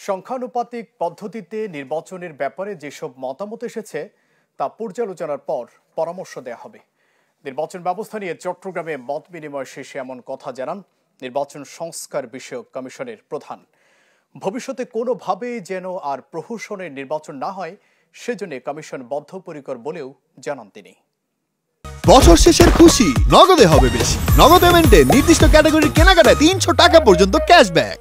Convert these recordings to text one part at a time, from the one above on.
সংখ্যানুপাতিক পদ্ধতিতে নির্বাচনের ব্যাপারে যেসব মতামত এসেছে তা পর্যালোচনার পর পরামর্শ দেয়া হবে। নির্বাচন ব্যবস্থা নিয়ে চট্টগ্রামে মত বিনিময় শেষে এমন কথা জানান নির্বাচন সংস্কার বিষয়ক কমিশনের প্রধান। ভবিষ্যতে কোনোভাবেই যেন আর প্রহসনের নির্বাচন না হয় সেজন্য কমিশন বদ্ধপরিকর বলেও জানান তিনি। বছর শেষের খুশি নগদে হবে বেশি। নগদ পেমেন্টে নির্দিষ্ট ক্যাটাগরির কেনাকাটায় ৩০০ টাকা পর্যন্ত ক্যাশব্যাক।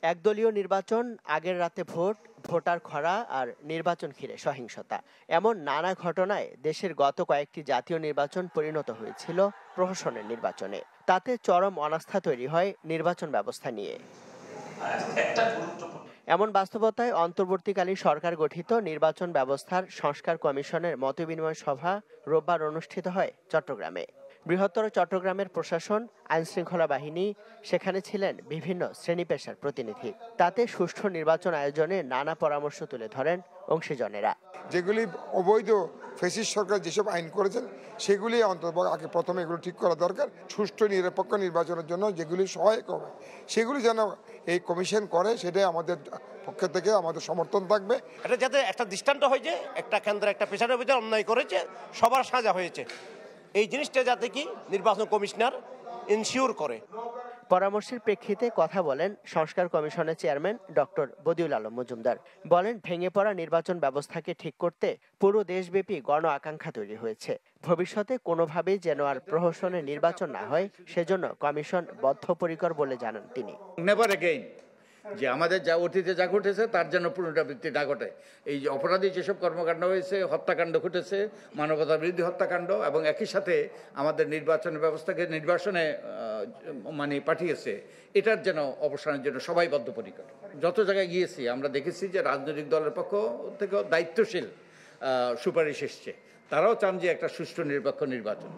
একদলীয় নির্বাচন, আগের রাতে ভোটার খরা আর নির্বাচন ঘিরে সহিংসতা, এমন নানা ঘটনায় দেশের গত কয়েকটি জাতীয় নির্বাচন পরিণত হয়েছিল প্রহসনের নির্বাচনে। তাতে চরম অনাস্থা তৈরি হয় নির্বাচন ব্যবস্থা নিয়ে। এমন বাস্তবতায় অন্তর্বর্তীকালীন সরকার গঠিত নির্বাচন ব্যবস্থার সংস্কার কমিশনের মতবিনিময় সভা রোববার অনুষ্ঠিত হয় চট্টগ্রামে। বৃহত্তর চট্টগ্রামের প্রশাসন, আইনশৃঙ্খলা বাহিনী, সেখানে ছিলেন বিভিন্ন শ্রেণী পেশার প্রতিনিধি। তাতে সুষ্ঠু নির্বাচন আয়োজনে নানা পরামর্শ তুলে ধরেন অংশীজনেরা। যেগুলি অবৈধ ফ্যাসিস্ট সরকার যেসব আইন করেছেন সেগুলি অন্তত আগে প্রথমে এগুলো ঠিক করা দরকার। সুষ্ঠু নিরপেক্ষ নির্বাচনের জন্য যেগুলি সহায়ক হবে সেগুলি যেন এই কমিশন করে, সেটাই আমাদের পক্ষ থেকে আমাদের সমর্থন থাকবে। এটা যাতে একটা দৃষ্টান্ত হয় যে একটা কেন্দ্র একটা পেশার ভিতরে অন্যায় করেছে, সবার সাজা হয়েছে, এই জিনিসটা যাতে কি নির্বাচন কমিশনার ইনশিওর করে। পরামর্শের প্রেক্ষিতে কথা বলেন সংস্কার কমিশনের চেয়ারম্যান ডক্টর বদিউল আলম মজুমদার। বলেন, ভেঙে পড়া নির্বাচন ব্যবস্থাকে ঠিক করতে পুরো দেশব্যাপী গণ আকাঙ্ক্ষা তৈরি হয়েছে। ভবিষ্যতে কোনোভাবেই যেন আর প্রহসনের নির্বাচন না হয় সেজন্য কমিশন বদ্ধপরিকর বলে জানান তিনি। নেভার এগেইন, যে আমাদের যা অতীতে যা ঘটেছে তার জন্য পুনরাবৃত্তি না ঘটে। এই যে অপরাধী যেসব কর্মকাণ্ড হয়েছে, হত্যাকাণ্ড ঘটেছে, মানবতার বিরোধী হত্যাকাণ্ড, এবং একই সাথে আমাদের নির্বাচন ব্যবস্থাকে নির্বাসনে পাঠিয়েছে, এটার যেন অবসানের জন্য সবাই বদ্ধপরিকর। যত জায়গায় গিয়েছি আমরা দেখেছি যে রাজনৈতিক দলের পক্ষ থেকেও দায়িত্বশীল সুপারিশ এসছে। তারাও চান যে একটা সুষ্ঠু নিরপেক্ষ নির্বাচন।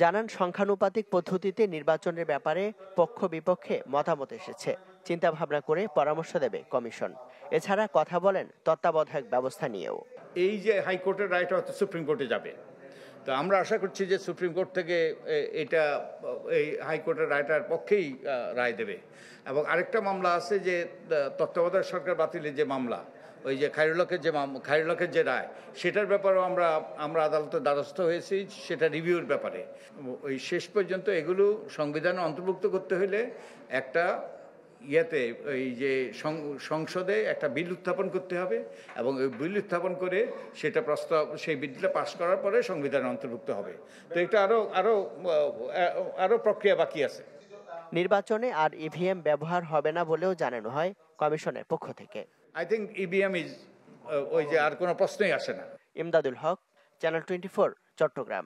জানান, সংখ্যানুপাতিক পদ্ধতিতে নির্বাচনের ব্যাপারে পক্ষ বিপক্ষে মতামত এসেছে। চিন্তা ভাবনা করে পরামর্শ দেবে কমিশন। এছাড়া কথা বলেন তত্ত্বাবধায়ক ব্যবস্থা নিয়েও। এই যে হাইকোর্টের রায়টা হয়তো সুপ্রিম কোর্টে যাবে, তো আমরা আশা করছি যে সুপ্রিম কোর্ট থেকে এটা এই হাইকোর্টের রায়টার পক্ষেই রায় দেবে। এবং আরেকটা মামলা আছে যে তত্ত্বাবধায়ক সরকার বাতিলের যে মামলা, ওই যে খায়রুলকের যে রায়, সেটার ব্যাপারেও আমরা আদালতের দ্বারস্থ হয়েছি, সেটা রিভিউর ব্যাপারে। ওই শেষ পর্যন্ত এগুলো সংবিধানে অন্তর্ভুক্ত করতে হলে একটা ওই যে সংসদে একটা বিল উত্থাপন করতে হবে, এবং ওই বিল উত্থাপন করে সেটা সেই বিলটা পাশ করার পরে সংবিধানে অন্তর্ভুক্ত হবে। তো এটা আরো প্রক্রিয়া বাকি আছে। নির্বাচনে আর ইভিএম ব্যবহার হবে না বলেও জানানো হয় কমিশনের পক্ষ থেকে। আই থিঙ্ক ইভিএম ইজ ওই যে আর কোনো প্রশ্নই আসে না। ইমদাদুল হক, চ্যানেল 24, চট্টগ্রাম।